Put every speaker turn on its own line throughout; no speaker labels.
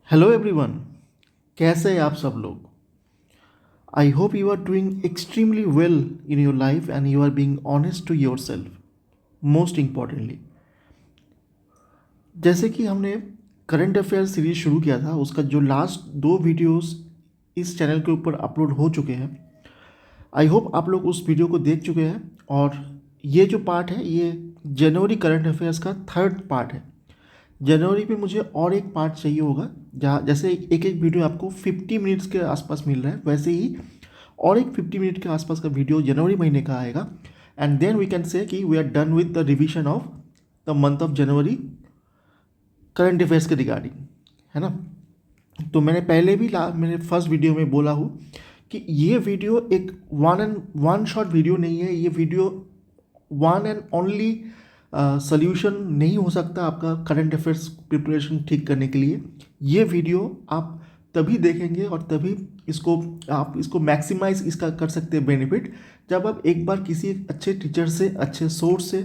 Hello everyone. कैसे हैं आप सब लोग? I hope you are doing extremely well in your life and you are being honest to yourself, most importantly. जैसे कि हमने करंट अफेयर सीरीज शुरू किया था, उसका जो लास्ट दो वीडियोस इस चैनल के ऊपर अपलोड हो चुके हैं। आई होप आप लोग उस वीडियो को देख चुके हैं। और ये जो पार्ट है, ये जनवरी करंट अफेयर्स का थर्ड पार्ट है। जनवरी में मुझे और एक पार्ट चाहिए होगा, जहाँ जैसे एक एक वीडियो आपको 50 मिनट्स के आसपास मिल रहा है, वैसे ही और एक 50 मिनट के आसपास का वीडियो जनवरी महीने का आएगा। And then we can say कि we are done with the revision of the month of January current affairs के रिगार्डिंग, है ना। तो मैंने पहले भी मैंने फर्स्ट वीडियो में बोला हूँ कि ये वीडियो एक वन शॉट वीडियो नहीं है। ये video one and only solution नहीं हो सकता आपका करंट अफेयर्स प्रिपरेशन ठीक करने के लिए। ये वीडियो आप तभी देखेंगे और तभी इसको आप इसको मैक्सिमाइज इसका कर सकते हैं बेनिफिट, जब आप एक बार किसी अच्छे टीचर से, अच्छे सोर्स से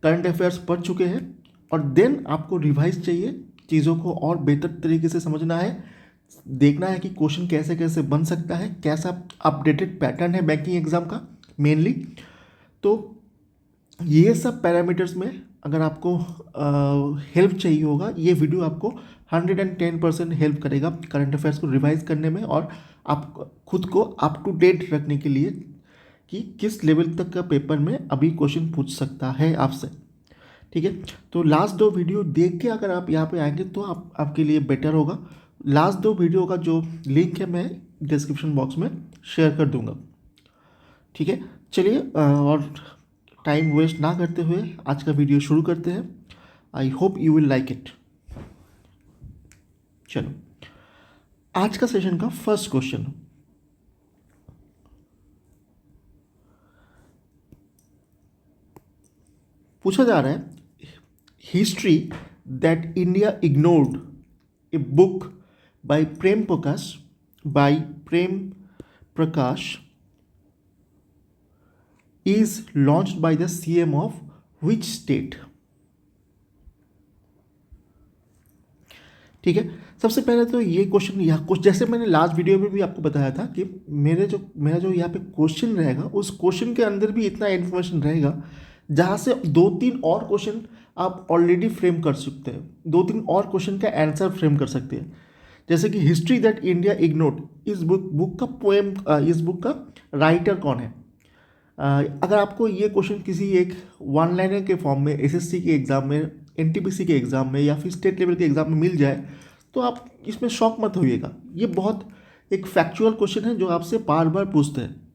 करंट अफेयर्स पढ़ चुके हैं और देन आपको रिवाइज चाहिए, चीज़ों को और बेहतर तरीके से समझना है, देखना है कि क्वेश्चन कैसे कैसे बन सकता है, कैसा अपडेटेड पैटर्न है बैंकिंग एग्जाम का मेनली। तो ये सब पैरामीटर्स में अगर आपको हेल्प चाहिए होगा, ये वीडियो आपको 110% हेल्प करेगा करंट अफेयर्स को रिवाइज करने में और आप खुद को अप टू डेट रखने के लिए कि किस लेवल तक का पेपर में अभी क्वेश्चन पूछ सकता है आपसे। ठीक है, तो लास्ट दो वीडियो देख के अगर आप यहाँ पे आएंगे तो आपके लिए बेटर होगा। लास्ट दो वीडियो का जो लिंक है मैं डिस्क्रिप्शन बॉक्स में शेयर कर दूंगा। ठीक है, चलिए और टाइम वेस्ट ना करते हुए आज का वीडियो शुरू करते हैं। आई hope you will like it. चलो, आज का सेशन का फर्स्ट क्वेश्चन पूछा जा रहा है, history that India ignored, a book by Prem Prakash is launched by the CM of which state? ठीक है, सबसे पहले तो ये क्वेश्चन यहाँ कुछ जैसे मैंने लास्ट वीडियो में भी आपको बताया था कि मेरा जो यहाँ पे क्वेश्चन रहेगा, उस क्वेश्चन के अंदर भी इतना इन्फॉर्मेशन रहेगा जहाँ से दो तीन और क्वेश्चन आप ऑलरेडी फ्रेम कर सकते हैं, दो तीन और क्वेश्चन का आंसर फ्रेम कर सकते हैं। जैसे कि हिस्ट्री दैट इंडिया इग्नोर्ड, इस बुक का पोएम, इस बुक का राइटर कौन है। अगर आपको ये क्वेश्चन किसी एक वन लाइनर के फॉर्म में एसएससी के एग्ज़ाम में, एनटीपीसी के एग्ज़ाम में या फिर स्टेट लेवल के एग्ज़ाम में मिल जाए तो आप इसमें शॉक मत होइएगा। ये बहुत एक फैक्चुअल क्वेश्चन है जो आपसे बार बार पूछते हैं।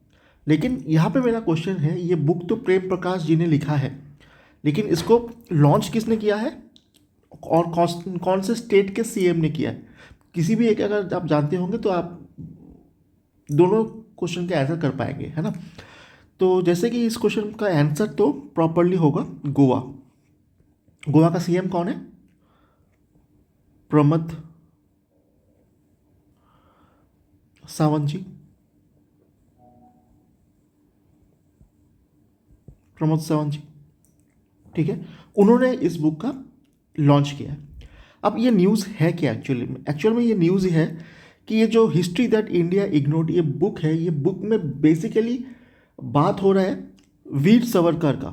लेकिन यहाँ पे मेरा क्वेश्चन है, ये बुक तो प्रेम प्रकाश जी ने लिखा है, लेकिन इसको लॉन्च किसने किया है और कौन से स्टेट के सीएम ने किया है। किसी भी एक अगर आप जानते होंगे तो आप दोनों क्वेश्चन के आंसर कर पाएंगे, है ना। तो जैसे कि इस क्वेश्चन का आंसर तो प्रॉपरली होगा गोवा। गोवा का सीएम कौन है? प्रमोद सावंत जी। प्रमोद सावंत जी, ठीक है, उन्होंने इस बुक का लॉन्च किया है। अब ये न्यूज़ है क्या एक्चुअल में ये न्यूज़ है कि ये जो हिस्ट्री दैट इंडिया इग्नोर्ड ये बुक है, ये बुक में बेसिकली बात हो रहा है वीर सावरकर का,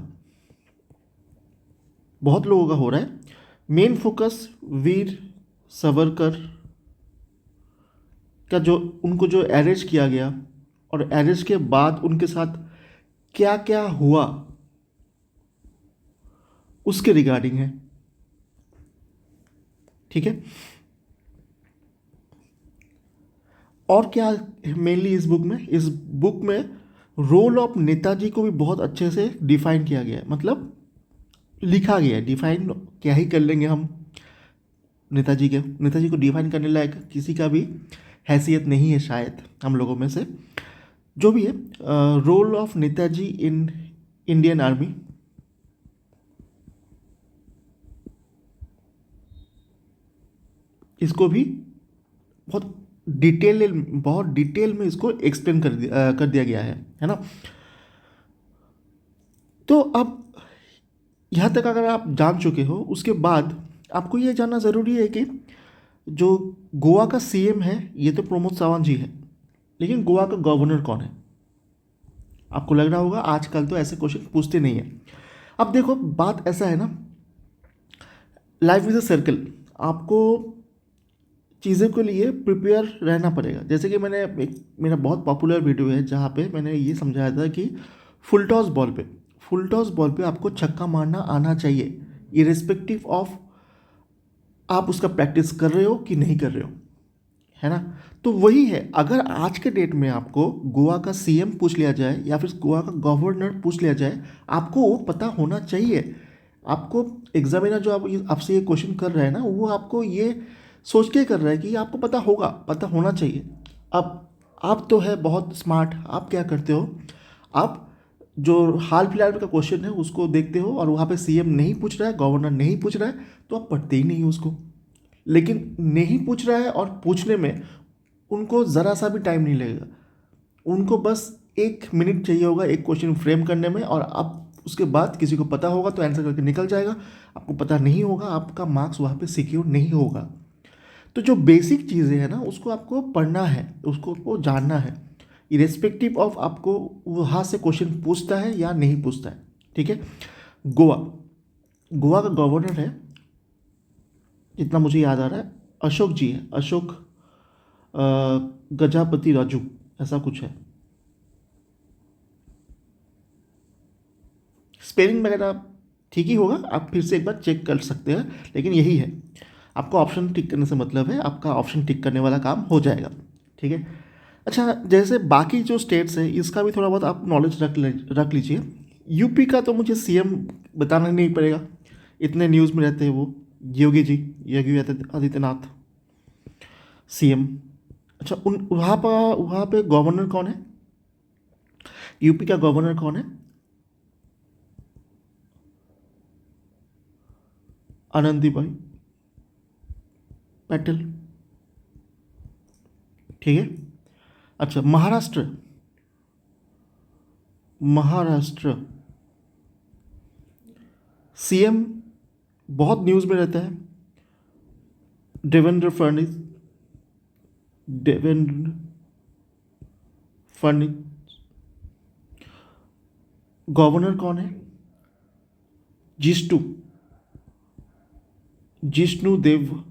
बहुत लोगों का हो रहा है। मेन फोकस वीर सावरकर का, जो उनको जो अरेस्ट किया गया और अरेस्ट के बाद उनके साथ क्या क्या हुआ उसके रिगार्डिंग है। ठीक है, और क्या मेनली इस बुक में रोल ऑफ नेताजी को भी बहुत अच्छे से डिफाइन किया गया है, मतलब लिखा गया है। डिफाइन क्या ही कर लेंगे हम, नेताजी को डिफाइन करने लायक किसी का भी हैसियत नहीं है शायद हम लोगों में से। जो भी है, role of Netaji in Indian army, इसको भी बहुत बहुत डिटेल में इसको एक्सप्लेन कर दिया गया है ना। तो अब यहाँ तक अगर आप जान चुके हो, उसके बाद आपको ये जानना ज़रूरी है कि जो गोवा का सीएम है ये तो प्रमोद सावंत जी है, लेकिन गोवा का गवर्नर कौन है? आपको लग रहा होगा आजकल तो ऐसे क्वेश्चन पूछते नहीं है। अब देखो बात ऐसा है ना, लाइफ इज़ अ सर्कल। आपको चीज़ों के लिए प्रिपेयर रहना पड़ेगा। जैसे कि मैंने एक मेरा बहुत पॉपुलर वीडियो है जहाँ पे मैंने ये समझाया था कि फुल टॉस बॉल पे आपको छक्का मारना आना चाहिए, इरेस्पेक्टिव ऑफ आप उसका प्रैक्टिस कर रहे हो कि नहीं कर रहे हो, है ना। तो वही है, अगर आज के डेट में आपको गोवा का सीएम पूछ लिया जाए या फिर गोवा का गवर्नर पूछ लिया जाए, आपको वो पता होना चाहिए। आपको एग्जामिनर जो आपसे ये क्वेश्चन कर रहा है ना, वो आपको ये सोच के कर रहा है कि आपको पता होगा, पता होना चाहिए। अब आप तो है बहुत स्मार्ट, आप क्या करते हो, आप जो हाल फिलहाल का क्वेश्चन है उसको देखते हो और वहाँ पे सीएम नहीं पूछ रहा है, गवर्नर नहीं पूछ रहा है, तो आप पढ़ते ही नहीं हो उसको। लेकिन नहीं पूछ रहा है और पूछने में उनको ज़रा सा भी टाइम नहीं लगेगा। उनको बस 1 मिनट चाहिए होगा एक क्वेश्चन फ्रेम करने में, और आप उसके बाद किसी को पता होगा तो आंसर करके निकल जाएगा, आपको पता नहीं होगा आपका मार्क्स वहाँ पे सिक्योर नहीं होगा। तो जो बेसिक चीज़ें हैं ना उसको आपको पढ़ना है, उसको आपको जानना है, इरेस्पेक्टिव ऑफ आपको वहाँ से क्वेश्चन पूछता है या नहीं पूछता है। ठीक है। गोवा गोवा का गवर्नर है, जितना मुझे याद आ रहा है, अशोक जी है, अशोक गजापति राजू, ऐसा कुछ है। स्पेलिंग वगैरह ठीक ही होगा, आप फिर से एक बार चेक कर सकते हैं, लेकिन यही है। आपको ऑप्शन टिक करने से मतलब है, आपका ऑप्शन टिक करने वाला काम हो जाएगा। ठीक है। अच्छा, जैसे बाकी जो स्टेट्स हैं इसका भी थोड़ा बहुत आप नॉलेज रख लीजिए। यूपी का तो मुझे सीएम बताना नहीं पड़ेगा, इतने न्यूज़ में रहते हैं वो, योगी जी, योगी आदित्यनाथ सीएम। अच्छा, उन वहाँ पे गवर्नर कौन है? यूपी का गवर्नर कौन है? आनंदीबाई पटेल। ठीक है। अच्छा, महाराष्ट्र सीएम बहुत न्यूज़ में रहता है, देवेंद्र फडणवीस। देवेंद्र फडणवीस। गवर्नर कौन है? जिष्णु जिष्णु देव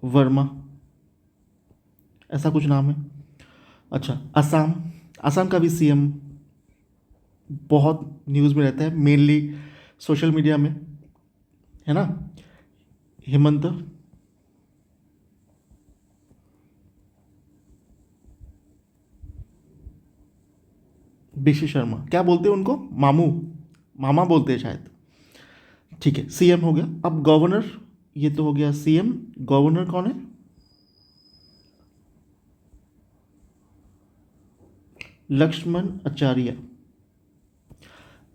वर्मा, ऐसा कुछ नाम है। अच्छा, असम असम का भी सीएम बहुत न्यूज़ में रहता है, मेनली सोशल मीडिया में, है ना, हेमंत बिशी शर्मा। क्या बोलते हैं उनको? मामा बोलते हैं शायद। ठीक है, सीएम हो गया। अब गवर्नर, ये तो हो गया सीएम। गवर्नर कौन है? लक्ष्मण आचार्य।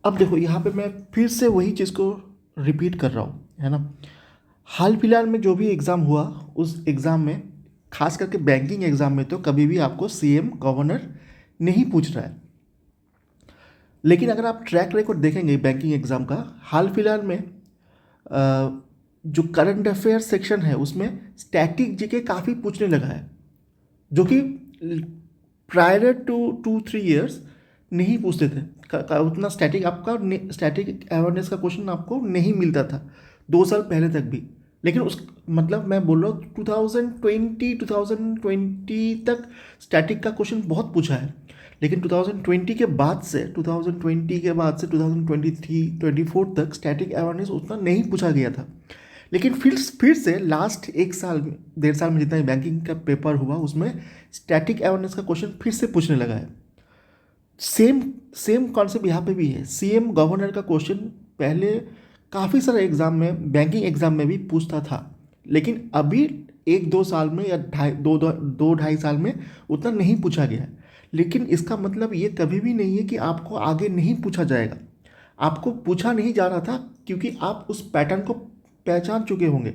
अब देखो यहाँ पे मैं फिर से वही चीज़ को रिपीट कर रहा हूँ, है ना। हाल फिलहाल में जो भी एग्ज़ाम हुआ, उस एग्ज़ाम में, खास करके बैंकिंग एग्ज़ाम में, तो कभी भी आपको सीएम गवर्नर नहीं पूछ रहा है। लेकिन अगर आप ट्रैक रिकॉर्ड देखेंगे बैंकिंग एग्ज़ाम का, हाल फिलहाल में जो करंट अफेयर सेक्शन है उसमें स्टैटिक जीके काफ़ी पूछने लगा है, जो कि प्रायर टू 2-3 ईयर्स नहीं पूछते थे। उतना स्टैटिक अवेयरनेस का क्वेश्चन आपको नहीं मिलता था 2 साल पहले तक भी। लेकिन उस मतलब मैं बोल रहा हूँ 2020 तक स्टैटिक का क्वेश्चन बहुत पूछा है। लेकिन 2020 के बाद से 2023-24 तक स्टैटिक अवेयरनेस उतना नहीं पूछा गया था। लेकिन फिर से लास्ट 1 साल में, 1.5 साल में जितना बैंकिंग का पेपर हुआ उसमें स्टैटिक अवेयरनेस का क्वेश्चन फिर से पूछने लगा है। सेम सेम कॉन्सेप्ट यहाँ पे भी है। सीएम गवर्नर का क्वेश्चन पहले काफ़ी सारे एग्जाम में, बैंकिंग एग्जाम में भी पूछता था, लेकिन अभी 1-2 साल में या दो ढाई साल में उतना नहीं पूछा गया है। लेकिन इसका मतलब ये कभी भी नहीं है कि आपको आगे नहीं पूछा जाएगा। आपको पूछा नहीं जा रहा था क्योंकि आप उस पैटर्न को पहचान चुके होंगे।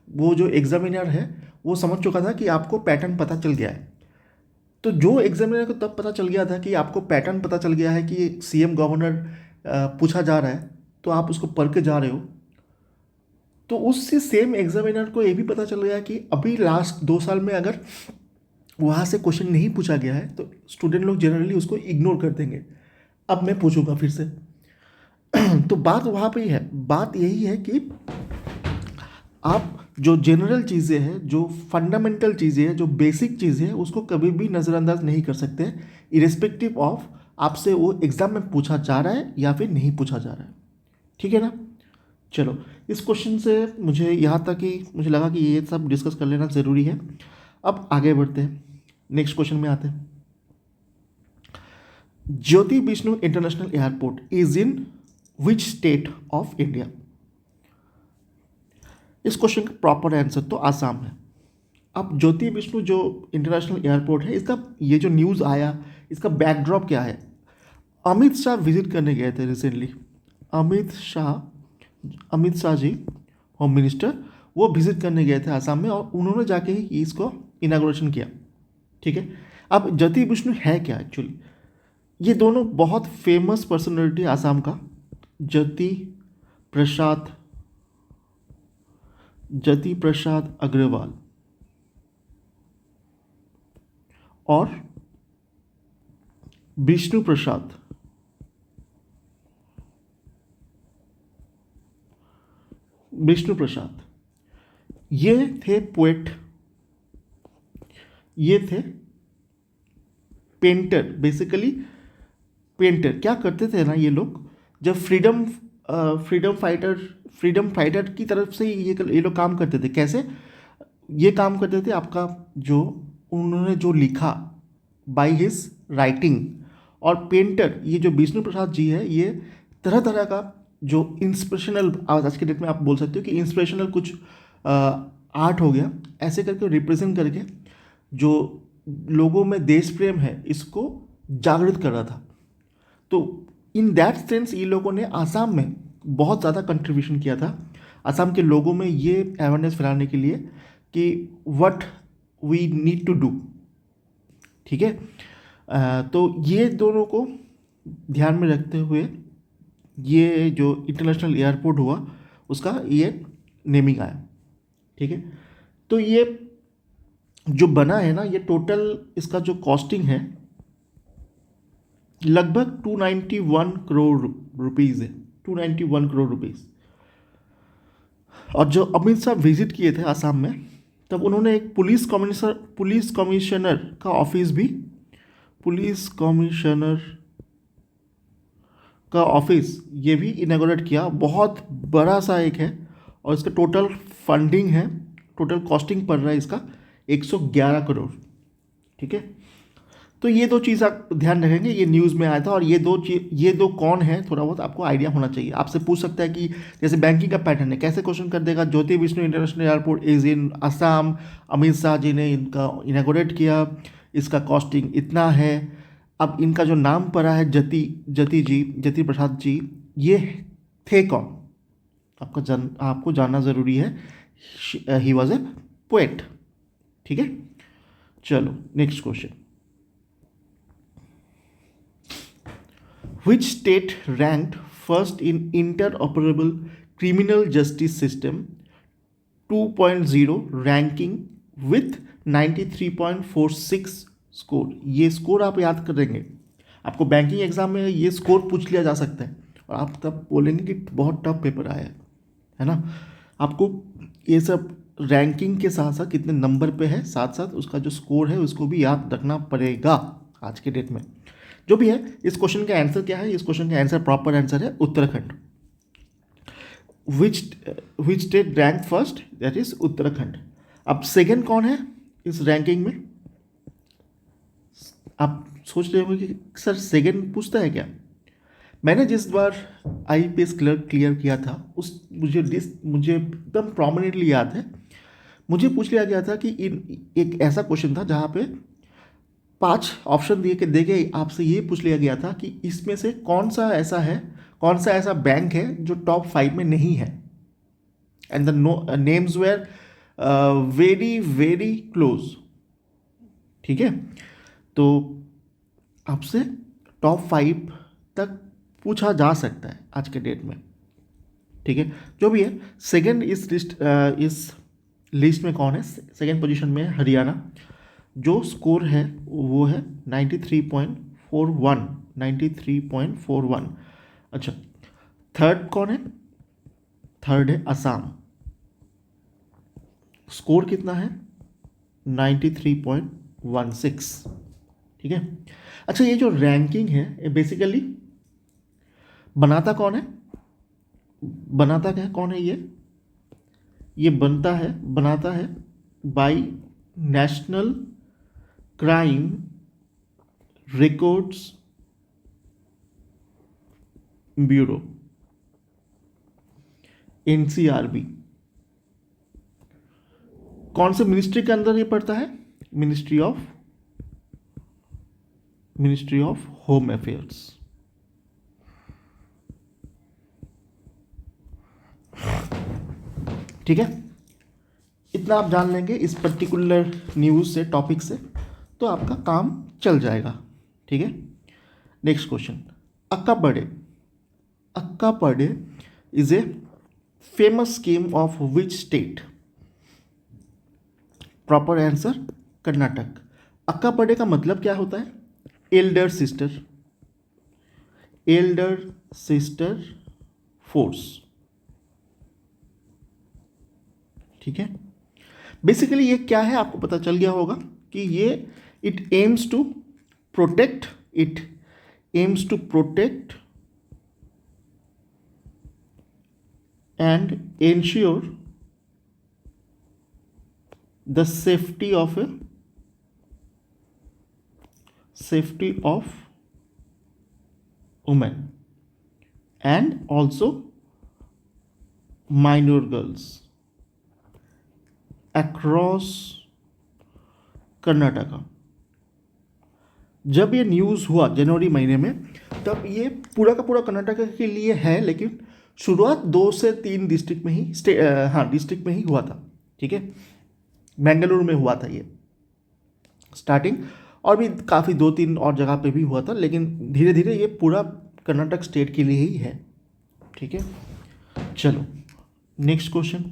वो जो एग्जामिनर है वो समझ चुका था कि आपको पैटर्न पता चल गया है। तो जो एग्जामिनर को तब पता चल गया था कि आपको पैटर्न पता चल गया है कि सीएम गवर्नर पूछा जा रहा है, तो आप उसको पढ़ के जा रहे हो, तो उससे सेम एग्जामिनर को ये भी पता चल गया कि अभी लास्ट 2 साल में अगर वहाँ से क्वेश्चन नहीं पूछा गया है तो स्टूडेंट लोग जनरली उसको इग्नोर कर देंगे। अब मैं पूछूंगा फिर से। तो बात वहाँ पे ही है, बात यही है कि आप जो जनरल चीज़ें हैं, जो फंडामेंटल चीज़ें हैं, जो बेसिक चीज़ें हैं, उसको कभी भी नज़रअंदाज नहीं कर सकते, इरिस्पेक्टिव ऑफ आपसे वो एग्ज़ाम में पूछा जा रहा है या फिर नहीं पूछा जा रहा है। ठीक है ना। चलो, इस क्वेश्चन से मुझे यहाँ तक ही मुझे लगा कि ये सब डिस्कस कर लेना ज़रूरी है। अब आगे बढ़ते हैं, नेक्स्ट क्वेश्चन में आते हैं। Jyoti Vishnu international airport is in which state of India? इस क्वेश्चन का प्रॉपर आंसर तो आसाम है। अब ज्योति विष्णु जो इंटरनेशनल एयरपोर्ट है, इसका ये जो न्यूज़ आया, इसका बैकड्रॉप क्या है? अमित शाह विजिट करने गए थे रिसेंटली। अमित शाह जी, होम मिनिस्टर, वो विजिट करने गए थे आसाम में और उन्होंने जाके ही इसको इनाग्रेशन किया। ठीक है। अब ज्योति विष्णु है क्या एक्चुअली? ये दोनों बहुत फेमस पर्सनालिटी आसाम का, ज्योति प्रसाद अग्रवाल और विष्णु प्रसाद, ये थे पोएट, ये थे पेंटर। बेसिकली पेंटर क्या करते थे ना ये लोग, जब फ्रीडम फाइटर की तरफ से ये लोग काम करते थे। कैसे ये काम करते थे? आपका जो उन्होंने जो लिखा बाय हिज राइटिंग, और पेंटर ये जो विष्णु प्रसाद जी है, ये तरह तरह का जो इंस्पिरेशनल, आज के डेट में आप बोल सकते हो कि इंस्पिरेशनल कुछ आर्ट हो गया, ऐसे करके रिप्रेजेंट करके जो लोगों में देश प्रेम है इसको जागृत कर रहा था। तो इन दैट सेंस ये लोगों ने आसाम में बहुत ज़्यादा कंट्रीब्यूशन किया था, आसाम के लोगों में ये अवेयरनेस फैलाने के लिए कि what we need to do. ठीक है। तो ये दोनों को ध्यान में रखते हुए ये जो इंटरनेशनल एयरपोर्ट हुआ उसका ये नेमिंग आया। ठीक है। तो ये जो बना है ना, ये टोटल इसका जो कॉस्टिंग है लगभग 291 करोड़ रुपीज़ है, 291 करोड़ रुपीज़। और जो अमित शाह विजिट किए थे आसाम में, तब उन्होंने एक पुलिस कमिश्नर का ऑफिस भी, पुलिस कमिश्नर का ऑफिस ये भी इनागोरेट किया। बहुत बड़ा सा एक है और इसका टोटल फंडिंग है, टोटल कॉस्टिंग पड़ रहा है इसका 111 करोड़। ठीक है। तो ये दो चीज़ आप ध्यान रखेंगे, ये न्यूज़ में आया था। और ये दो कौन है, थोड़ा बहुत आपको आइडिया होना चाहिए। आपसे पूछ सकता है कि जैसे बैंकिंग का पैटर्न है, कैसे क्वेश्चन कर देगा, Jyoti Vishnu international airport is in Assam, Amit Shah ji ने इनका इनागोरेट किया, इसका कॉस्टिंग इतना है। अब इनका जो नाम पड़ा है ज्योति प्रसाद जी, ये थे कौन? आपको जानना ज़रूरी है। He was a poet. ठीक है। चलो next question. Which state ranked first in interoperable criminal justice system 2.0 ranking with 93.46 score? ये स्कोर आप याद करेंगे, आपको बैंकिंग एग्जाम में ये स्कोर पूछ लिया जा सकता है और आप तब बोलेंगे कि बहुत टफ पेपर आया है ना। आपको ये सब रैंकिंग के साथ साथ कितने नंबर पे है, साथ साथ उसका जो स्कोर है उसको भी याद रखना पड़ेगा आज के डेट में। जो भी है, इस क्वेश्चन का आंसर क्या है? इस क्वेश्चन का आंसर, प्रॉपर आंसर है Uttarakhand. Which state rank first? That is Uttarakhand. अब सेकंड कौन है इस रैंकिंग में? आप सोच रहे होंगे कि सर सेकंड पूछता है क्या? मैंने जिस बार IPS क्लियर किया था मुझे एकदम प्रोमिनेंटली याद है, मुझे पूछ लिया गया था कि एक ऐसा क्वेश्चन था जहाँ पे 5 ऑप्शन देके आपसे ये पूछ लिया गया था कि इसमें से कौन सा ऐसा बैंक है जो टॉप 5 में नहीं है, and the names were very very close. ठीक है। तो आपसे टॉप 5 तक पूछा जा सकता है आज के डेट में। ठीक है, जो भी है। सेकंड इस लिस्ट में कौन है? सेकंड पोजीशन में है हरियाणा, जो स्कोर है वो है 93.41, 93.41। अच्छा, थर्ड कौन है? थर्ड है असम, स्कोर कितना है? 93.16। ठीक है। अच्छा, ये जो रैंकिंग है ये बेसिकली बनाता कौन है? बनाता क्या कौन है ये बनाता है by National Crime Records Bureau, NCRB. कौन से मिनिस्ट्री के अंदर ये पड़ता है? Ministry of home affairs. ठीक है, इतना आप जान लेंगे इस पर्टिकुलर न्यूज़ से, टॉपिक से, तो आपका काम चल जाएगा। ठीक है। Next question, Akka Pade is a famous scheme of which state? Proper answer Karnataka. Akka Pade का मतलब क्या होता है? Elder sister force. ठीक है। बेसिकली ये क्या है आपको पता चल गया होगा कि ये it aims to protect and ensure the safety of women and also minor girls across Karnataka. जब ये न्यूज़ हुआ जनवरी महीने में, तब ये पूरा का पूरा कर्नाटका के लिए है, लेकिन शुरुआत 2 से 3 डिस्ट्रिक्ट में ही डिस्ट्रिक्ट में ही हुआ था। ठीक है, बेंगलुरु में हुआ था ये स्टार्टिंग, और भी काफ़ी 2-3 और जगह पे भी हुआ था, लेकिन धीरे धीरे ये पूरा कर्नाटक स्टेट के लिए ही है। ठीक है, चलो नेक्स्ट क्वेश्चन।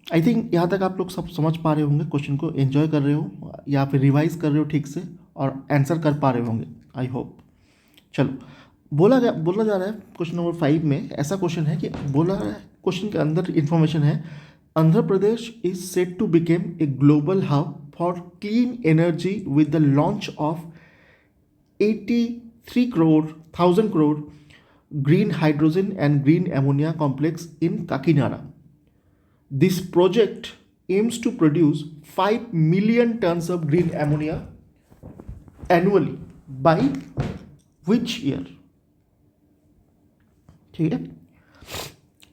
आई थिंक यहाँ तक आप लोग सब समझ पा रहे होंगे, क्वेश्चन को एंजॉय कर रहे हो या फिर रिवाइज कर रहे हो ठीक से, और आंसर कर पा रहे होंगे, आई होप। चलो, बोला जा रहा है क्वेश्चन नंबर 5 में, ऐसा क्वेश्चन है कि बोला रहा है, क्वेश्चन के अंदर इंफॉर्मेशन है, Andhra Pradesh is set to become a global hub for clean energy with the launch of 83,000 crore green hydrogen and green ammonia complex in Kakinada. This project aims to produce 5 million tons of green ammonia annually by which year? ठीक है,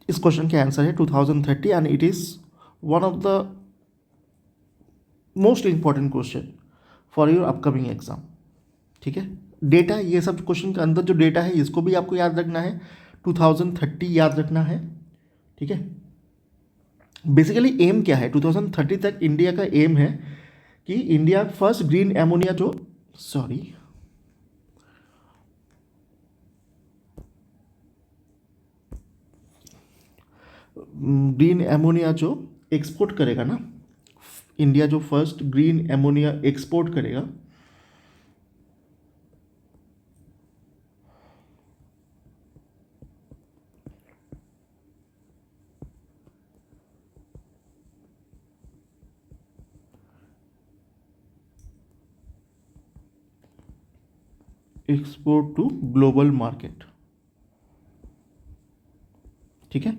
इस question के answer है 2030 and it is one of the most important question for your upcoming exam. ठीक है, data, ये सब question के अंदर जो डेटा है इसको भी आपको याद रखना है, 2030 याद रखना है। ठीक है, बेसिकली एम क्या है? 2030 तक इंडिया का एम है कि इंडिया फर्स्ट ग्रीन एमोनिया जो एक्सपोर्ट करेगा ना, इंडिया जो फर्स्ट ग्रीन एमोनिया एक्सपोर्ट करेगा, एक्सपोर्ट टू ग्लोबल मार्केट। ठीक है,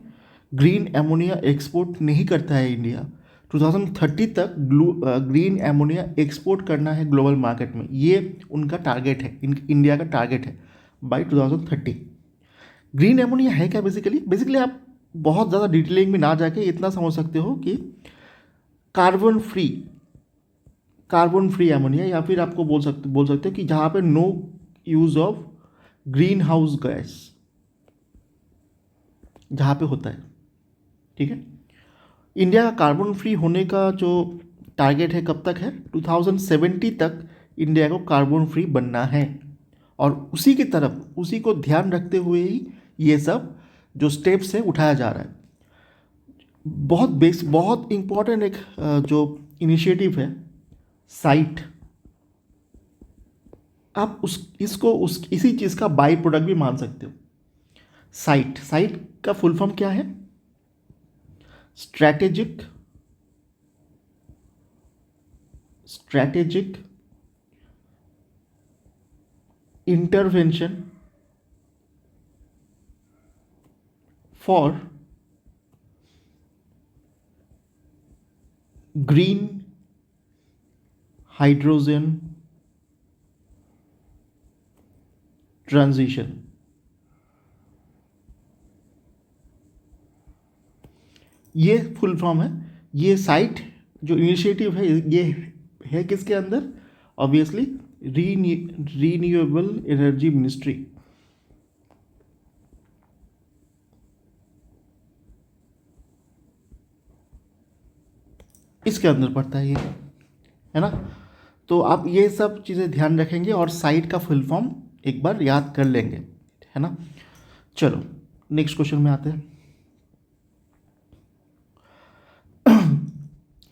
ग्रीन एमोनिया एक्सपोर्ट नहीं करता है इंडिया, 2030 तक ग्रीन एमोनिया एक्सपोर्ट करना है ग्लोबल मार्केट में, ये उनका टारगेट है, इंडिया का टारगेट है बाय 2030। ग्रीन एमोनिया है क्या? बेसिकली आप बहुत ज़्यादा डिटेलिंग में ना जाके इतना समझ सकते हो कि कार्बन फ्री एमोनिया, या फिर आपको बोल सकते हो कि जहाँ पे no use of greenhouse gas जहाँ पे होता है। ठीक है, इंडिया का कार्बन फ्री होने का जो टारगेट है कब तक है? 2070 तक इंडिया को कार्बन फ्री बनना है, और उसी की तरफ, उसी को ध्यान रखते हुए ही ये सब जो स्टेप्स है उठाया जा रहा है। बहुत इम्पोर्टेंट एक जो इनिशिएटिव है साइट, आप इसी चीज़ का बाई प्रोडक्ट भी मान सकते हो। साइट का फुल फॉर्म क्या है? Strategic intervention for green hydrogen transition. ये फुल फॉर्म है। ये साइट जो इनिशिएटिव है ये है किसके अंदर? Obviously renewable energy ministry. इसके अंदर पड़ता है ये, है ना। तो आप ये सब चीज़ें ध्यान रखेंगे और साइट का फुल फॉर्म एक बार याद कर लेंगे, है ना। चलो नेक्स्ट क्वेश्चन में आते हैं।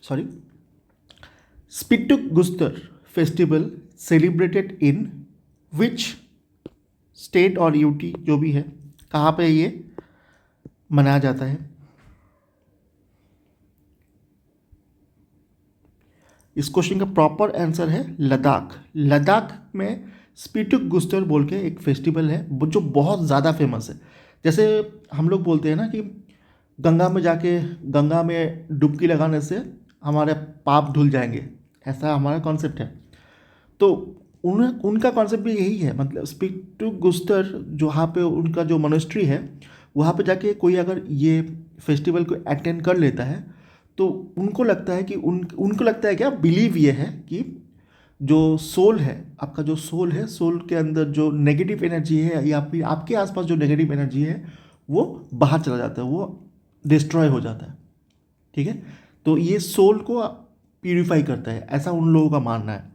Sorry, Spituk festival celebrated in which state और यूटी, जो भी है, कहाँ पे ये मनाया जाता है? इस क्वेश्चन का प्रॉपर आंसर है लद्दाख। लद्दाख में स्पिट्टुक बोल के एक फेस्टिवल है जो बहुत ज़्यादा फेमस है। जैसे हम लोग बोलते हैं ना कि गंगा में जाके गंगा में डुबकी लगाने से हमारे पाप धुल जाएंगे, ऐसा हमारा कॉन्सेप्ट है। तो उनका कॉन्सेप्ट भी यही है। मतलब स्पिट्टुक जो वहाँ पे उनका जो मोनेस्ट्री है, वहाँ पे जाके कोई अगर ये फेस्टिवल को अटेंड कर लेता है तो उनको लगता है कि उनको लगता है, क्या बिलीव ये है कि जो सोल है, आपका जो सोल है, सोल के अंदर जो नेगेटिव एनर्जी है या फिर आपके आसपास जो नेगेटिव एनर्जी है वो बाहर चला जाता है, वो डिस्ट्रॉय हो जाता है। ठीक है, तो ये सोल को प्यूरिफाई करता है, ऐसा उन लोगों का मानना है।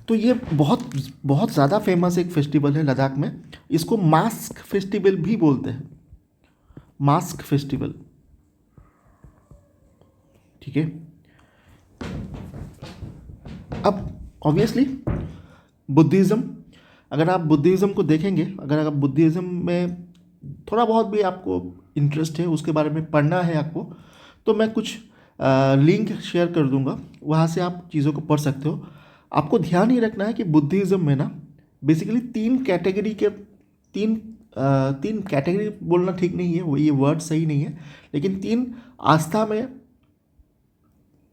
तो ये बहुत बहुत ज़्यादा फेमस एक फेस्टिवल है लद्दाख में। इसको मास्क फेस्टिवल भी बोलते हैं, मास्क फेस्टिवल। ठीक है, अब ऑब्वियसली बुद्धिज़्म, अगर आप बुद्धिज़्म को देखेंगे, अगर आप बुद्धिज़्म में थोड़ा बहुत भी आपको इंटरेस्ट है, उसके बारे में पढ़ना है आपको, तो मैं कुछ लिंक शेयर कर दूंगा, वहाँ से आप चीज़ों को पढ़ सकते हो। आपको ध्यान ही रखना है कि बुद्धिज़्म में ना बेसिकली तीन कैटेगरी बोलना ठीक नहीं है, वो ये वर्ड सही नहीं है, लेकिन तीन आस्था में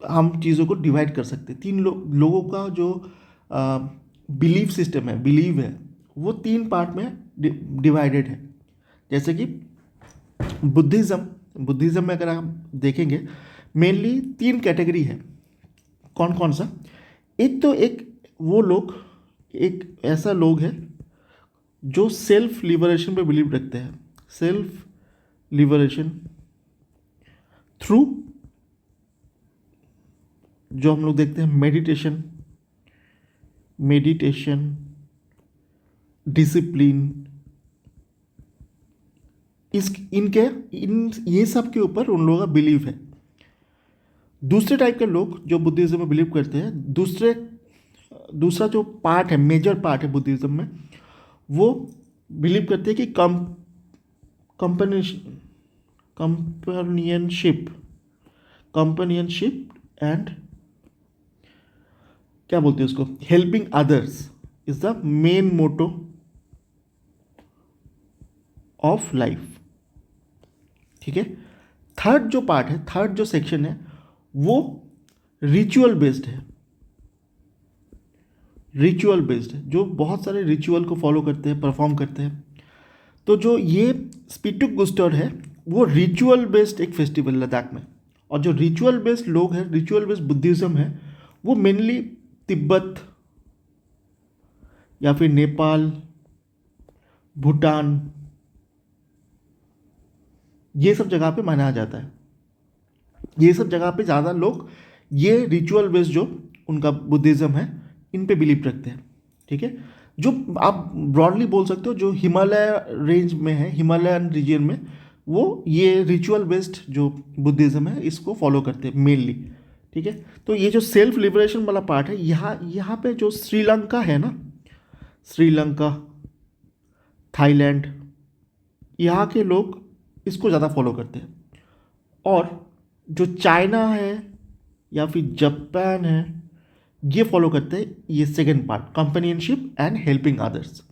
हम चीज़ों को डिवाइड कर सकते हैं। तीन लोगों का जो बिलीव सिस्टम है, बिलीव है, वो तीन पार्ट में डिवाइडेड है। जैसे कि बुद्धिज़्म में अगर हम देखेंगे मेनली तीन कैटेगरी है। कौन कौन सा? एक वो लोग, एक ऐसा लोग है जो सेल्फ लिबरेशन पे बिलीव रखते हैं। सेल्फ लिबरेशन थ्रू जो हम लोग देखते हैं मेडिटेशन, डिसिप्लिन, ये सब के ऊपर उन लोगों का बिलीव है। दूसरे टाइप के लोग जो बुद्धिज़्म में बिलीव करते हैं, दूसरा जो पार्ट है, मेजर पार्ट है बुद्धिज़्म में, वो बिलीव करते हैं कि कंपेनियनशिप एंड क्या बोलते हैं उसको, helping others is the main motto of life. ठीक है, थर्ड जो पार्ट है, थर्ड जो सेक्शन है, वो रिचुअल बेस्ड है। जो बहुत सारे रिचुअल को फॉलो करते हैं, परफॉर्म करते हैं। तो जो ये स्पिट्टुक है, वो रिचुअल बेस्ड एक फेस्टिवल लद्दाख में। और जो रिचुअल बेस्ड लोग हैं, रिचुअल बेस्ड बुद्धिज़्म है, वो मेनली तिब्बत या फिर नेपाल, भूटान, ये सब जगह पे मनाया जाता है। ये सब जगह पे ज़्यादा लोग ये रिचुअल बेस्ड जो उनका बुद्धिज़्म है, इन पे बिलीव रखते हैं। ठीक है, जो आप ब्रॉडली बोल सकते हो जो हिमालय रेंज में है, हिमालयन रीजन में, वो ये रिचुअल बेस्ड जो बुद्धिज़्म है इसको फॉलो करते हैं मेनली। ठीक है, तो ये जो सेल्फ लिबरेशन वाला पार्ट है, यहाँ यहाँ पे जो श्रीलंका है ना, श्रीलंका, थाईलैंड, यहाँ के लोग इसको ज़्यादा फॉलो करते हैं। और जो चाइना है या फिर जापान है, ये फॉलो करते हैं ये second part, companionship and helping others.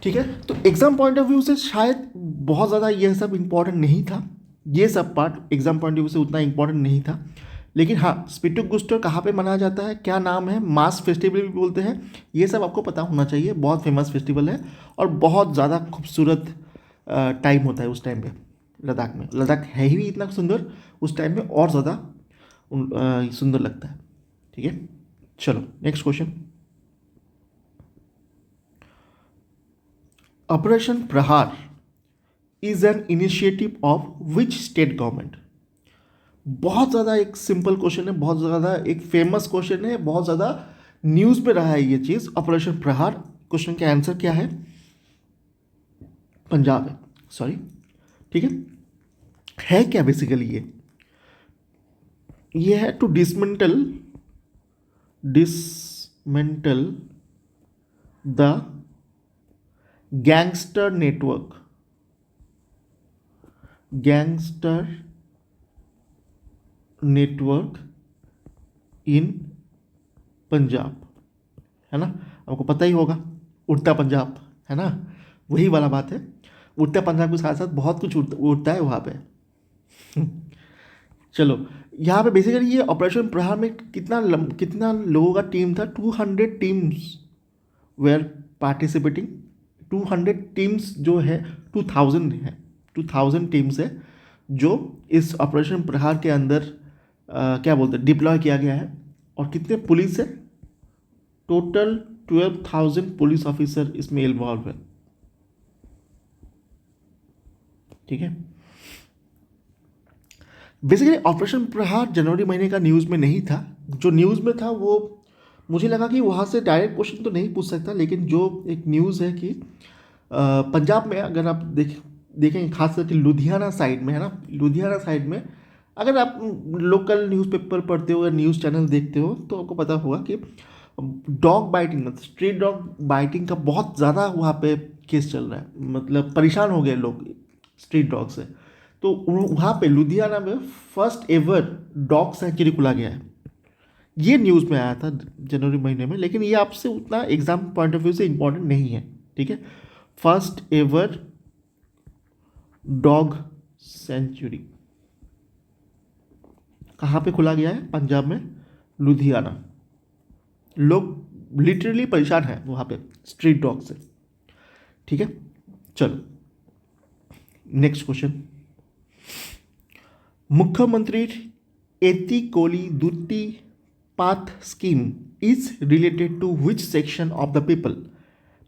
ठीक है, तो एग्जाम पॉइंट ऑफ व्यू से शायद बहुत ज़्यादा यह सब इम्पोर्टेंट नहीं था, ये सब part exam point of view से उतना इम्पोर्टेंट नहीं था। लेकिन हाँ, स्पिटुक गुस्टर कहाँ पे मनाया जाता है, क्या नाम है, मास फेस्टिवल भी बोलते हैं, ये सब आपको पता होना चाहिए। बहुत फेमस फेस्टिवल है और बहुत ज़्यादा खूबसूरत टाइम होता है उस टाइम पे लद्दाख में। लद्दाख है ही इतना सुंदर, उस टाइम में और ज़्यादा सुंदर लगता है। ठीक है, चलो नेक्स्ट क्वेश्चन। ऑपरेशन प्रहार is an initiative of which state government. बहुत ज़्यादा एक सिंपल क्वेश्चन है, बहुत ज़्यादा एक फेमस क्वेश्चन है, बहुत ज़्यादा न्यूज़ पे रहा है ये चीज़। ऑपरेशन प्रहार, क्वेश्चन का आंसर क्या है, पंजाब है, सॉरी। ठीक है क्या बेसिकली ये है to dismantle the gangster network in Punjab, है ना। आपको पता ही होगा उड़ता पंजाब, है ना, वही वाला बात है। उड़ता पंजाब के साथ साथ बहुत कुछ उड़ता है वहाँ पे। चलो, यहाँ पे बेसिकली ये ऑपरेशन प्रहार में कितना लोगों का टीम था, 200 टीम्स वेयर पार्टिसिपेटिंग। 200 टीम्स जो है, 2000 है, 2000 टीम्स है जो इस ऑपरेशन प्रहार के अंदर क्या बोलते हैं डिप्लॉय किया गया है। और कितने पुलिस है, टोटल 12,000 पुलिस ऑफिसर इसमें इन्वॉल्व है। ठीक है, बेसिकली ऑपरेशन प्रहार जनवरी महीने का न्यूज़ में नहीं था। जो न्यूज़ में था वो मुझे लगा कि वहाँ से डायरेक्ट क्वेश्चन तो नहीं पूछ सकता, लेकिन जो एक न्यूज़ है कि पंजाब में अगर आप देखेंगे खास करके लुधियाना साइड में, है ना, लुधियाना साइड में अगर आप लोकल न्यूज़पेपर पढ़ते हो या न्यूज़ चैनल देखते हो तो आपको पता होगा कि dog biting, street dog biting का बहुत ज़्यादा वहाँ पे केस चल रहा है। मतलब परेशान हो गए लोग स्ट्रीट डॉग से। तो वहाँ पे लुधियाना में फर्स्ट एवर डॉग सेंचुरी खुला गया है। ये न्यूज़ में आया था जनवरी महीने में, लेकिन ये आपसे उतना एग्जाम पॉइंट ऑफ व्यू से इम्पोर्टेंट नहीं है। ठीक है, फर्स्ट एवर डॉग सेंचुरी कहाँ पे खुला गया है, पंजाब में लुधियाना। लोग लिटरली परेशान हैं वहाँ पे स्ट्रीट डॉग से। ठीक है, चलो नेक्स्ट क्वेश्चन। मुख्यमंत्री Etikoli Duti Paat scheme is related to which section of the people.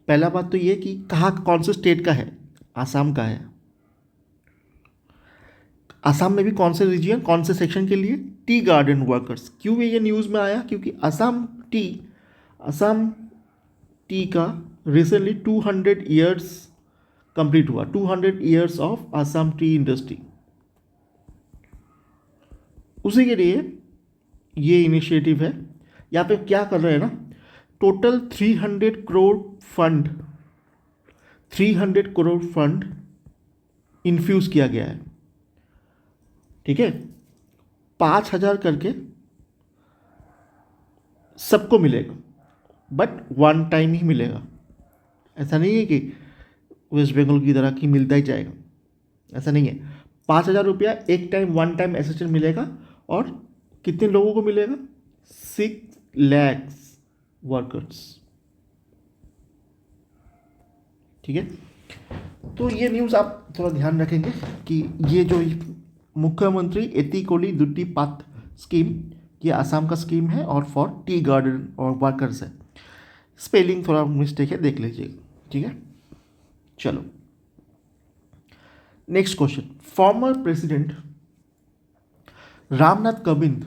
पहला बात तो ये कि कहाँ, कौन से स्टेट का है, आसाम का है। आसाम में भी कौन से रीजन, कौन से सेक्शन के लिए, टी गार्डन वर्कर्स। क्यों ये न्यूज़ में आया, क्योंकि आसाम टी का रिसेंटली 200 ईयर्स कंप्लीट हुआ, 200 years of Assam T industry. उसी के लिए ये इनिशिएटिव है। यहाँ पे क्या कर रहे हैं ना, टोटल 300 करोड़ फंड इन्फ्यूज़ किया गया है। ठीक है, 5,000 करके सबको मिलेगा, बट वन टाइम ही मिलेगा। ऐसा नहीं है कि वेस्ट बंगाल की तरह कि मिलता ही जाएगा, ऐसा नहीं है। 5,000 रुपया एक टाइम, वन टाइम असिस्टेंट मिलेगा। और कितने लोगों को मिलेगा, 6 लाख वर्कर्स। ठीक है, तो ये न्यूज़ आप थोड़ा ध्यान रखेंगे कि ये जो मुख्यमंत्री एतिकोली दुट्टी पाथ स्कीम, ये आसाम का स्कीम है और फॉर टी गार्डन और वर्कर्स है। स्पेलिंग थोड़ा मिस्टेक है, देख लीजिएगा। ठीक है, चलो next question. Former president Ramnath Kovind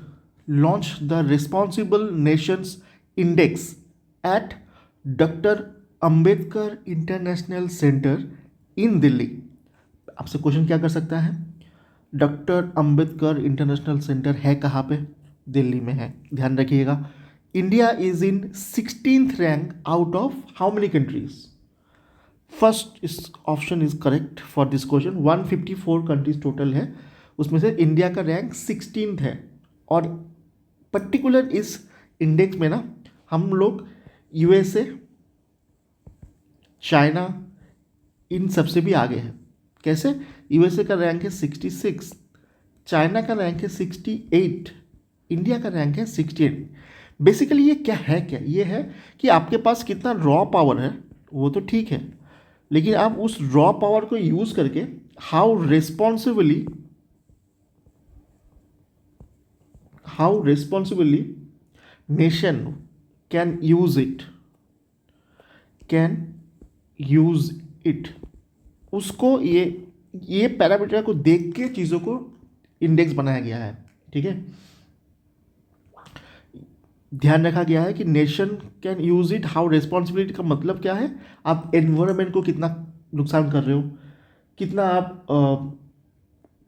launch the responsible nations index at doctor Ambedkar international centre in Delhi. आपसे क्वेश्चन क्या कर सकता है, डॉक्टर अंबेडकर इंटरनेशनल सेंटर है कहाँ पे, दिल्ली में है, ध्यान रखिएगा। India is in 16th rank out of how many countries. First इस option is correct for this question. 154 countries total है, उसमें से इंडिया का रैंक 16th है। और पर्टिकुलर इस इंडेक्स में ना हम लोग यूएसए, चाइना, इन सबसे भी आगे हैं। कैसे, यूएसए का रैंक है 66, चाइना का रैंक है 68, इंडिया का रैंक है 68। बेसिकली ये क्या है, क्या ये है कि आपके पास कितना रॉ पावर है वो तो ठीक है, लेकिन आप उस रॉ पावर को यूज करके how responsibly nation can use it, उसको ये पैरामीटर को देख के चीज़ों को इंडेक्स बनाया गया है। ठीक है, ध्यान रखा गया है कि nation can use it, how responsibility का मतलब क्या है, आप एनवायरनमेंट को कितना नुकसान कर रहे हो, कितना आप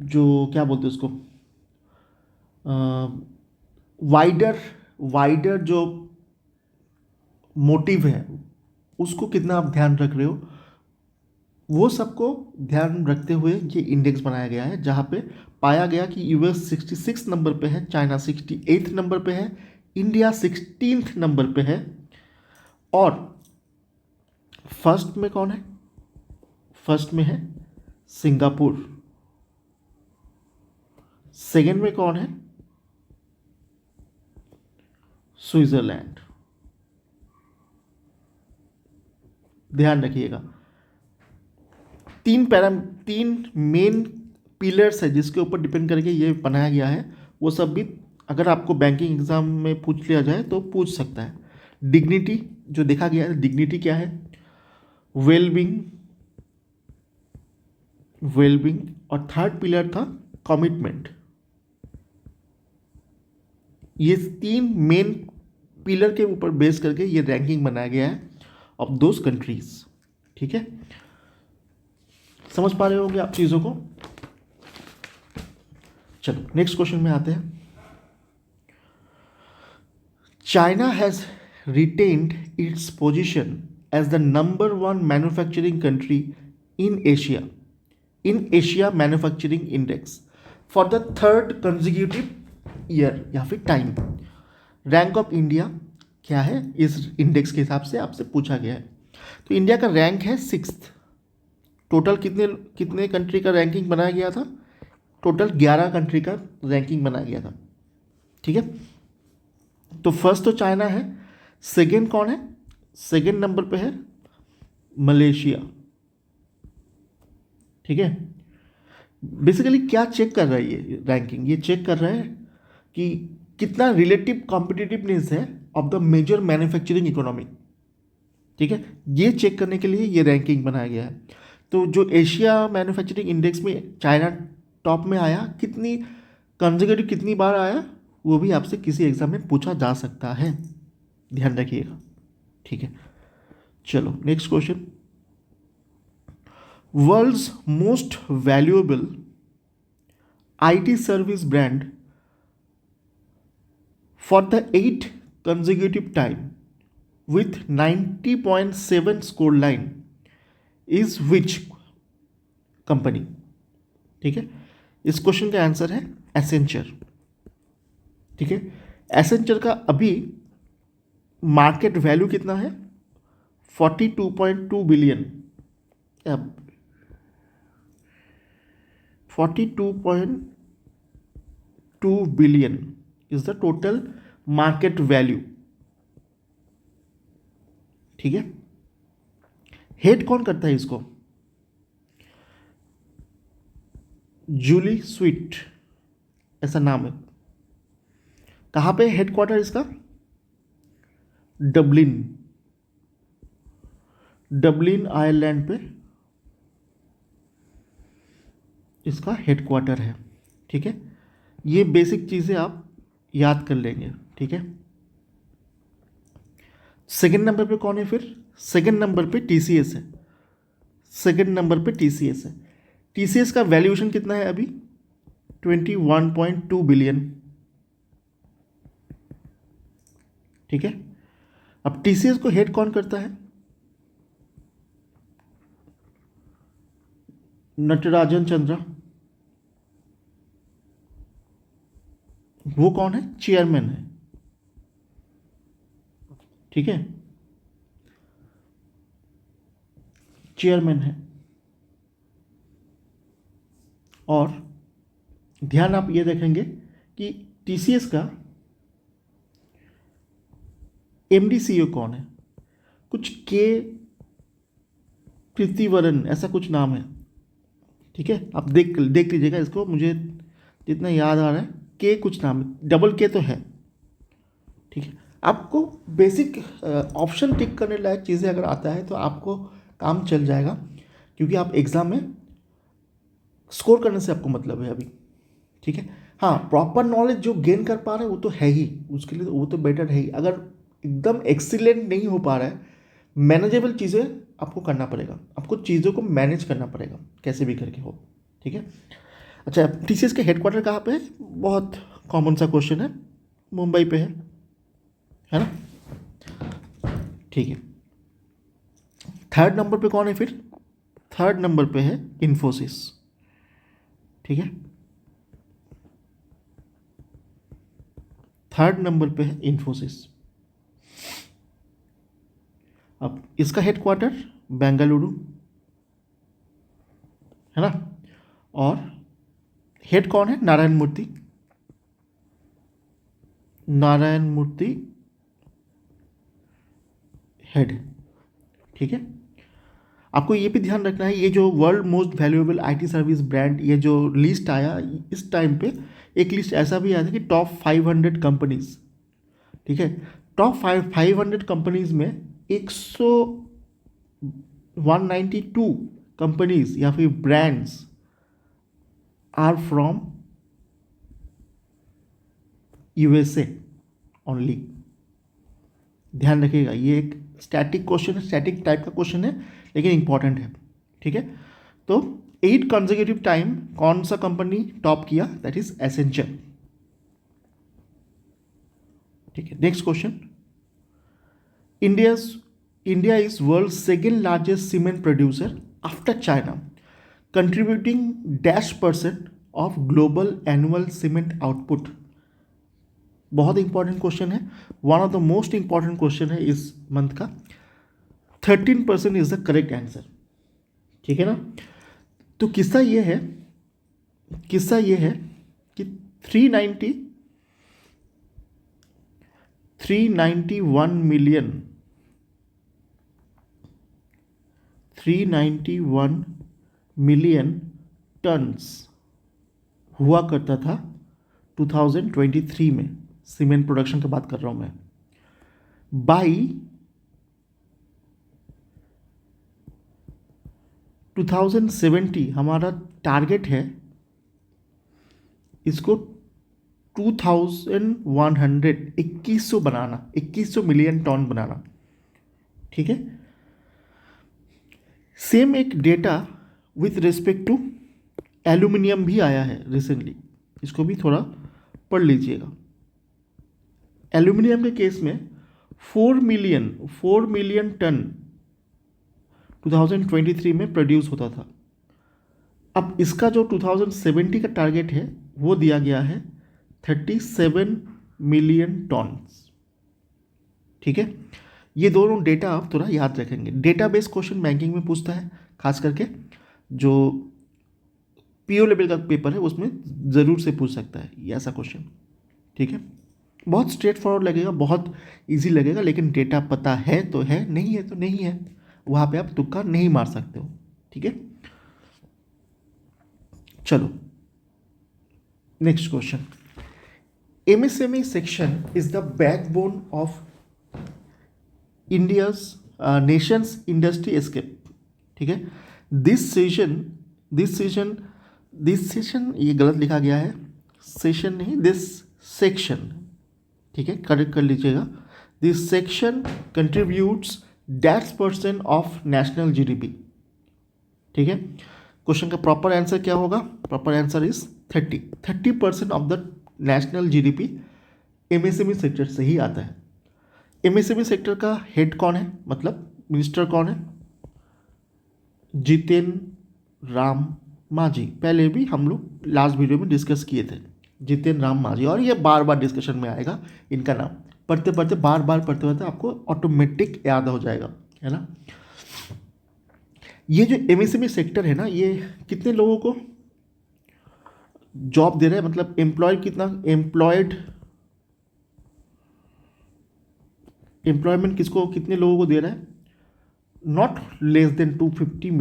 जो क्या बोलते हैं उसको, वाइडर जो मोटिव है उसको कितना आप ध्यान रख रहे हो, वो सबको ध्यान रखते हुए ये इंडेक्स बनाया गया है, जहाँ पे पाया गया कि यूएस 66 नंबर पे है, चाइना 68 नंबर पे है, इंडिया 16th नंबर पे है। और फर्स्ट में कौन है, फर्स्ट में है सिंगापुर, सेकंड में कौन है, स्विट्जरलैंड। ध्यान रखिएगा, तीन मेन पिलर्स है जिसके ऊपर डिपेंड करके ये बनाया गया है। वो सब भी अगर आपको बैंकिंग एग्जाम में पूछ लिया जाए तो पूछ सकता है। डिग्निटी जो देखा गया है, डिग्निटी क्या है, वेलबिंग, और थर्ड पिलर था कमिटमेंट। ये तीन मेन पिलर के ऊपर बेस करके ये रैंकिंग बनाया गया है ऑफ दोज कंट्रीज। ठीक है, समझ पा रहे होंगे आप चीज़ों को। चलो नेक्स्ट क्वेश्चन में आते हैं। China has retained its position as the number one manufacturing country in Asia Manufacturing Index for the third consecutive year या फिर टाइम। रैंक ऑफ इंडिया क्या है इस इंडेक्स के हिसाब से आपसे पूछा गया है। तो इंडिया का रैंक है 6th। टोटल कितने कंट्री का रैंकिंग बनाया गया था, टोटल 11 कंट्री का रैंकिंग बनाया गया था। ठीक है, तो फर्स्ट तो चाइना है, सेकेंड कौन है, सेकेंड नंबर पे है मलेशिया। ठीक है, बेसिकली क्या चेक कर रहा है ये रैंकिंग, ये चेक कर रहा है कि कितना रिलेटिव कॉम्पिटिटिवनेस है of the major manufacturing economy. ठीक है, ये चेक करने के लिए ये रैंकिंग बनाया गया है। तो जो एशिया मैन्युफैक्चरिंग इंडेक्स में चाइना टॉप में आया, कितनी बार आया, वो भी आपसे किसी एग्जाम में पूछा जा सकता है, ध्यान रखिएगा। ठीक है, चलो next question. World's most valuable IT service brand for the 8th consecutive time with 90.7 score line is which company. ठीक है, इस क्वेश्चन का आंसर है एसेंचर। ठीक है, एसेंचर का अभी मार्केट वैल्यू कितना है, 42.2 billion. 42.2 billion is the total market value. ठीक है, हेड कौन करता है इसको, जूली स्वीट ऐसा नाम है। कहाँ पे हेडक्वार्टर इसका, डबलिन आयरलैंड पे इसका हेडक्वार्टर है। ठीक है, ये बेसिक चीज़ें आप याद कर लेंगे। ठीक है, सेकंड नंबर पे कौन है फिर? सेकंड नंबर पे टीसीएस है। सेकंड नंबर पे टीसीएस है। टीसीएस का वैल्यूएशन कितना है अभी? 21.2 बिलियन। ठीक है। अब टीसीएस को हेड कौन करता है? नटराजन चंद्रा। वो कौन है? चेयरमैन है। ठीक है, चेयरमैन है। और ध्यान आप ये देखेंगे कि टीसीएस का एमडी सीईओ कौन है? कुछ के प्रीतिवरन ऐसा कुछ नाम है। ठीक है, आप देख लीजिएगा इसको, मुझे जितना याद आ रहा है के कुछ नाम है, डबल के तो है। ठीक है, आपको बेसिक ऑप्शन टिक करने लायक चीज़ें अगर आता है तो आपको काम चल जाएगा, क्योंकि आप एग्ज़ाम में स्कोर करने से आपको मतलब है अभी। ठीक है, हाँ, प्रॉपर नॉलेज जो गेन कर पा रहे हैं वो तो है ही, उसके लिए वो तो बेटर है ही। अगर एकदम एक्सीलेंट नहीं हो पा रहा है, मैनेजेबल चीज़ें आपको करना पड़ेगा, आपको चीज़ों को मैनेज करना पड़ेगा कैसे भी करके हो। ठीक है, अच्छा, टीसीएस के हेडक्वार्टर कहाँ पे है? बहुत कॉमन सा क्वेश्चन है, मुंबई पे है ना? ठीक है, थर्ड नंबर पे कौन है फिर? थर्ड नंबर पे है इन्फोसिस। ठीक है, थर्ड नंबर पे है इन्फोसिस। अब इसका हेडक्वार्टर बेंगलुरु है ना, और हेड कौन है? नारायण मूर्ति। नारायण मूर्ति हेड। ठीक है, आपको ये भी ध्यान रखना है, ये जो world most valuable IT service brand, ये जो लिस्ट आया इस टाइम पे, एक लिस्ट ऐसा भी आया था कि टॉप 500 कंपनीज। ठीक है, टॉप 500 कंपनीज में 192 कंपनीज या फिर brands are from USA only. ध्यान रखिएगा, ये एक स्टैटिक क्वेश्चन है, स्टैटिक टाइप का क्वेश्चन है, लेकिन इंपॉर्टेंट है। ठीक है, तो 8 कंसेक्यूटिव टाइम कौन सा कंपनी टॉप किया? That is Accenture. ठीक है, next question, India is world second largest cement producer after China, contributing -% of global annual cement output. बहुत इंपॉर्टेंट क्वेश्चन है, one of the most important question है इस month का। 13% is the correct answer. ठीक है ना, तो किस्सा ये है कि 391 मिलियन टन्स हुआ करता था 2023 में, सीमेंट प्रोडक्शन की बात कर रहा हूं मैं। बाई 2070 हमारा टारगेट है इसको 2100 बनाना, 2100 मिलियन टन बनाना। ठीक है, सेम एक data with respect to aluminium भी आया है रिसेंटली, इसको भी थोड़ा पढ़ लीजिएगा। एल्यूमिनियम के केस में 4 मिलियन टन 2023 में प्रोड्यूस होता था। अब इसका जो 2070 का टारगेट है वो दिया गया है 37 मिलियन टन्स। ठीक है, ये दोनों डेटा आप थोड़ा याद रखेंगे। डेटाबेस क्वेश्चन बैंकिंग में पूछता है, खास करके जो पीओ लेवल का पेपर है उसमें ज़रूर से पूछ सकता है ये ऐसा क्वेश्चन। ठीक है, बहुत स्ट्रेट फॉरवर्ड लगेगा, बहुत इजी लगेगा, लेकिन डेटा पता है तो है, नहीं है तो नहीं है, वहाँ पे आप तुक्का नहीं मार सकते हो। ठीक है, चलो next question, MSME section is the backbone of India's Nations industry escape. ठीक है, दिस सेशन ये गलत लिखा गया है, सेशन नहीं, दिस सेक्शन। ठीक है, करेक्ट कर लीजिएगा, this section contributes %% of national GDP. ठीक है, क्वेश्चन का प्रॉपर आंसर क्या होगा? Proper answer is 30% of the national GDP MSME sector से ही आता है। एमएसएमई सेक्टर का हेड कौन है, मतलब मिनिस्टर कौन है? जितेंद्र राम मांझी। पहले भी हम लोग लास्ट वीडियो में डिस्कस किए थे जितेंद्र राम मांझी, और ये बार बार डिस्कशन में आएगा इनका नाम। पढ़ते पढ़ते बार बार पढ़ते पढ़ते आपको ऑटोमेटिक याद हो जाएगा, है ना। ये जो एमएसएमई सेक्टर है ना, ये कितने लोगों को जॉब दे रहा है, मतलब एम्प्लॉयमेंट किसको, कितने लोगों को दे रहा है? Not less than 250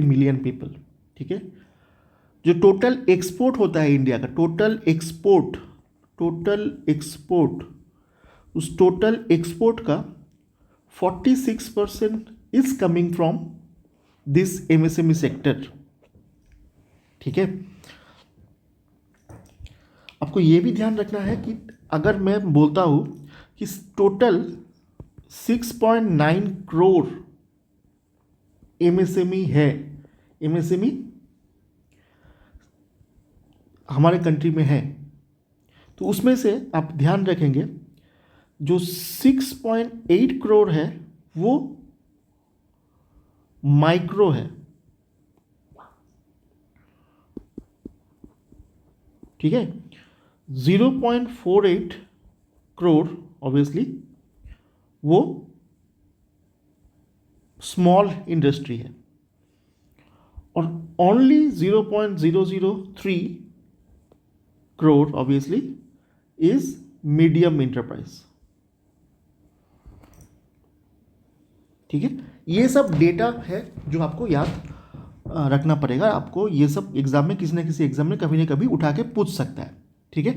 million people. ठीक है, जो टोटल एक्सपोर्ट होता है इंडिया का, टोटल एक्सपोर्ट, उस टोटल एक्सपोर्ट का 46% is coming from this MSME sector. ठीक है, आपको ये भी ध्यान रखना है कि अगर मैं बोलता हूँ कि टोटल 6.9 करोड़ एमएसएमई है, एमएसएमई हमारे कंट्री में है, तो उसमें से आप ध्यान रखेंगे जो 6.8 करोड़ है वो माइक्रो है। ठीक है, 0.48 करोड़ ऑब्वियसली वो स्मॉल इंडस्ट्री है, और only 0.003 crore obviously is medium enterprise. ठीक है, ये सब डेटा है जो आपको याद रखना पड़ेगा। आपको ये सब एग्जाम में, किसी न किसी एग्जाम में कभी ना कभी उठा के पूछ सकता है। ठीक है।